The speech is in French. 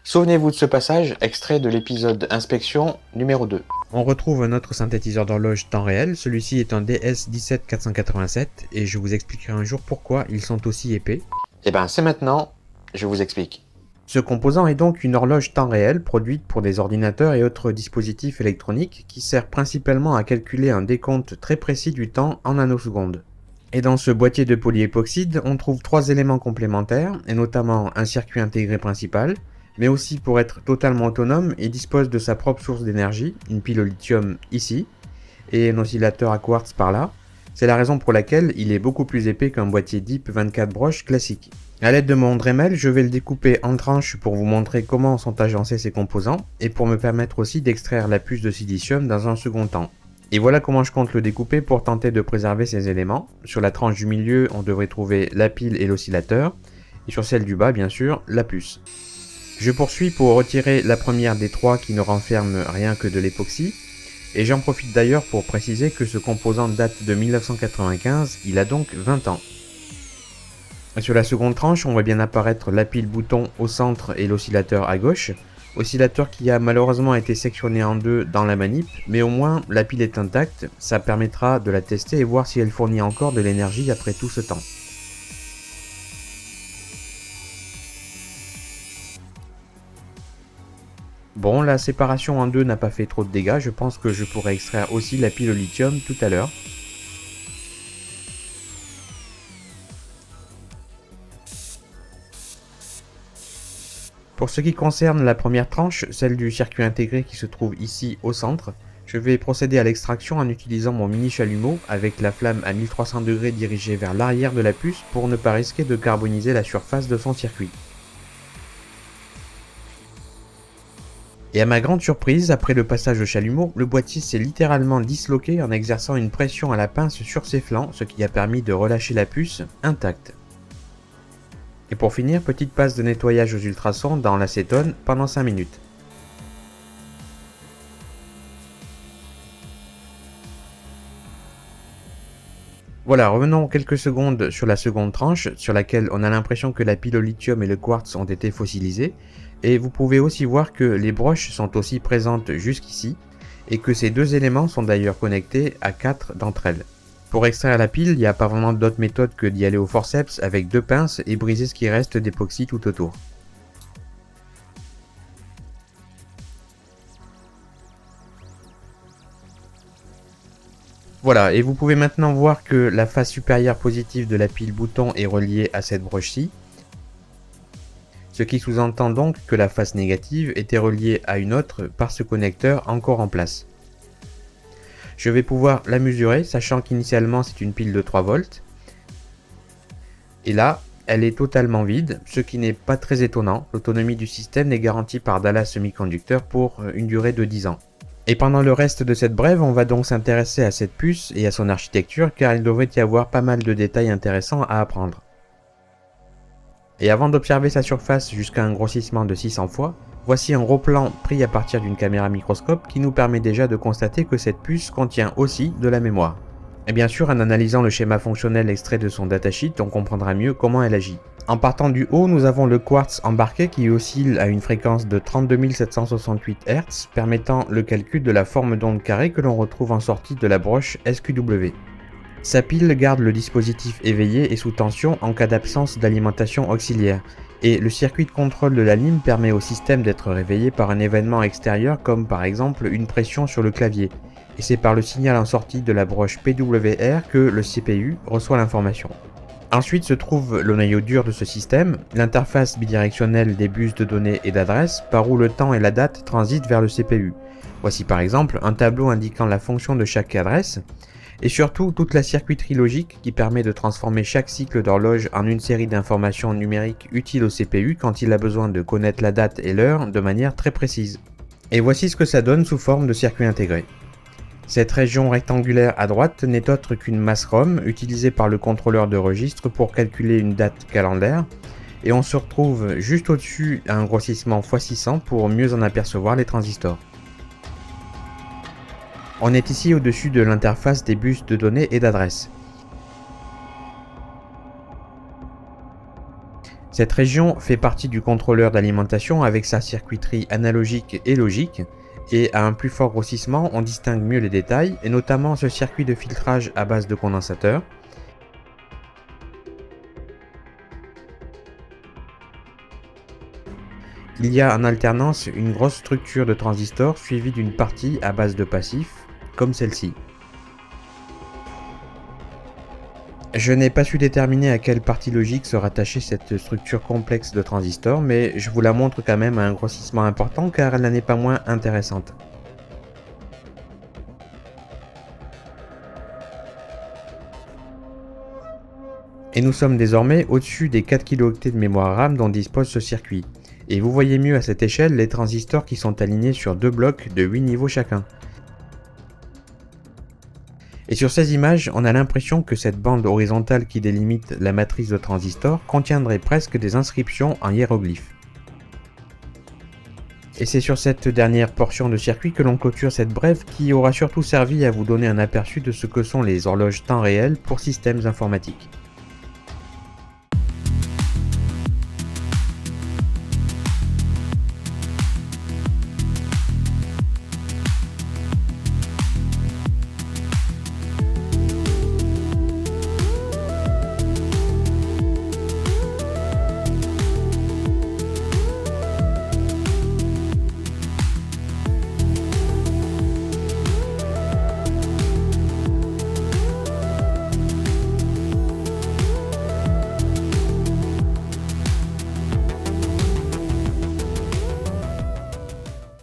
Souvenez-vous de ce passage, extrait de l'épisode Inspection numéro 2. On retrouve un autre synthétiseur d'horloge temps réel, celui-ci est un DS17487 et je vous expliquerai un jour pourquoi ils sont aussi épais. Et ben c'est maintenant, je vous explique. Ce composant est donc une horloge temps réel produite pour des ordinateurs et autres dispositifs électroniques qui sert principalement à calculer un décompte très précis du temps en nanosecondes. Et dans ce boîtier de polyépoxyde, on trouve 3 éléments complémentaires, et notamment un circuit intégré principal, mais aussi pour être totalement autonome, il dispose de sa propre source d'énergie, une pile au lithium ici, et un oscillateur à quartz par là. C'est la raison pour laquelle il est beaucoup plus épais qu'un boîtier DIP 24 broches classique. A l'aide de mon Dremel, je vais le découper en tranches pour vous montrer comment sont agencés ses composants, et pour me permettre aussi d'extraire la puce de silicium dans un second temps. Et voilà comment je compte le découper pour tenter de préserver ces éléments. Sur la tranche du milieu, on devrait trouver la pile et l'oscillateur, et sur celle du bas, bien sûr, la puce. Je poursuis pour retirer la première des 3 qui ne renferme rien que de l'époxy, et j'en profite d'ailleurs pour préciser que ce composant date de 1995, il a donc 20 ans. Sur la seconde tranche, on voit bien apparaître la pile bouton au centre et l'oscillateur à gauche, oscillateur qui a malheureusement été sectionné en deux dans la manip, mais au moins la pile est intacte, ça permettra de la tester et voir si elle fournit encore de l'énergie après tout ce temps. Bon, la séparation en deux n'a pas fait trop de dégâts, je pense que je pourrais extraire aussi la pile au lithium tout à l'heure. Pour ce qui concerne la première tranche, celle du circuit intégré qui se trouve ici au centre, je vais procéder à l'extraction en utilisant mon mini chalumeau avec la flamme à 1300 degrés dirigée vers l'arrière de la puce pour ne pas risquer de carboniser la surface de son circuit. Et à ma grande surprise, après le passage au chalumeau, le boîtier s'est littéralement disloqué en exerçant une pression à la pince sur ses flancs, ce qui a permis de relâcher la puce intacte. Et pour finir, petite passe de nettoyage aux ultrasons dans l'acétone pendant 5 minutes. Voilà, revenons quelques secondes sur la seconde tranche, sur laquelle on a l'impression que la pile au lithium et le quartz ont été fossilisés, et vous pouvez aussi voir que les broches sont aussi présentes jusqu'ici, et que ces deux éléments sont d'ailleurs connectés à 4 d'entre elles. Pour extraire la pile, il n'y a pas vraiment d'autre méthode que d'y aller au forceps avec 2 pinces et briser ce qui reste d'époxy tout autour. Voilà, et vous pouvez maintenant voir que la face supérieure positive de la pile bouton est reliée à cette broche-ci, ce qui sous-entend donc que la face négative était reliée à une autre par ce connecteur encore en place. Je vais pouvoir la mesurer, sachant qu'initialement c'est une pile de 3 volts, et là, elle est totalement vide, ce qui n'est pas très étonnant, l'autonomie du système est garantie par Dallas Semiconductor pour une durée de 10 ans. Et pendant le reste de cette brève, on va donc s'intéresser à cette puce et à son architecture car il devrait y avoir pas mal de détails intéressants à apprendre. Et avant d'observer sa surface jusqu'à un grossissement de 600 fois, voici un gros plan pris à partir d'une caméra microscope qui nous permet déjà de constater que cette puce contient aussi de la mémoire. Et bien sûr, en analysant le schéma fonctionnel extrait de son datasheet, on comprendra mieux comment elle agit. En partant du haut, nous avons le quartz embarqué qui oscille à une fréquence de 32 768 Hz, permettant le calcul de la forme d'onde carrée que l'on retrouve en sortie de la broche SQW. Sa pile garde le dispositif éveillé et sous tension en cas d'absence d'alimentation auxiliaire, et le circuit de contrôle de la lime permet au système d'être réveillé par un événement extérieur comme par exemple une pression sur le clavier, et c'est par le signal en sortie de la broche PWR que le CPU reçoit l'information. Ensuite se trouve le noyau dur de ce système, l'interface bidirectionnelle des bus de données et d'adresses par où le temps et la date transitent vers le CPU. Voici par exemple un tableau indiquant la fonction de chaque adresse, et surtout toute la circuiterie logique qui permet de transformer chaque cycle d'horloge en une série d'informations numériques utiles au CPU quand il a besoin de connaître la date et l'heure de manière très précise. Et voici ce que ça donne sous forme de circuit intégré. Cette région rectangulaire à droite n'est autre qu'une masse ROM utilisée par le contrôleur de registre pour calculer une date calendaire, Et on se retrouve juste au-dessus à un grossissement x600 pour mieux en apercevoir les transistors. On est ici au-dessus de l'interface des bus de données et d'adresses. Cette région fait partie du contrôleur d'alimentation avec sa circuiterie analogique et logique, et à un plus fort grossissement, on distingue mieux les détails, et notamment ce circuit de filtrage à base de condensateur. Il y a en alternance une grosse structure de transistors suivie d'une partie à base de passifs, comme celle-ci. Je n'ai pas su déterminer à quelle partie logique se rattachait cette structure complexe de transistors, mais je vous la montre quand même à un grossissement important car elle n'en est pas moins intéressante. Et nous sommes désormais au-dessus des 4 kilo-octets de mémoire RAM dont dispose ce circuit. Et vous voyez mieux à cette échelle les transistors qui sont alignés sur deux blocs de 8 niveaux chacun. Et sur ces images, on a l'impression que cette bande horizontale qui délimite la matrice de transistors contiendrait presque des inscriptions en hiéroglyphes. Et c'est sur cette dernière portion de circuit que l'on clôture cette brève qui aura surtout servi à vous donner un aperçu de ce que sont les horloges temps réel pour systèmes informatiques.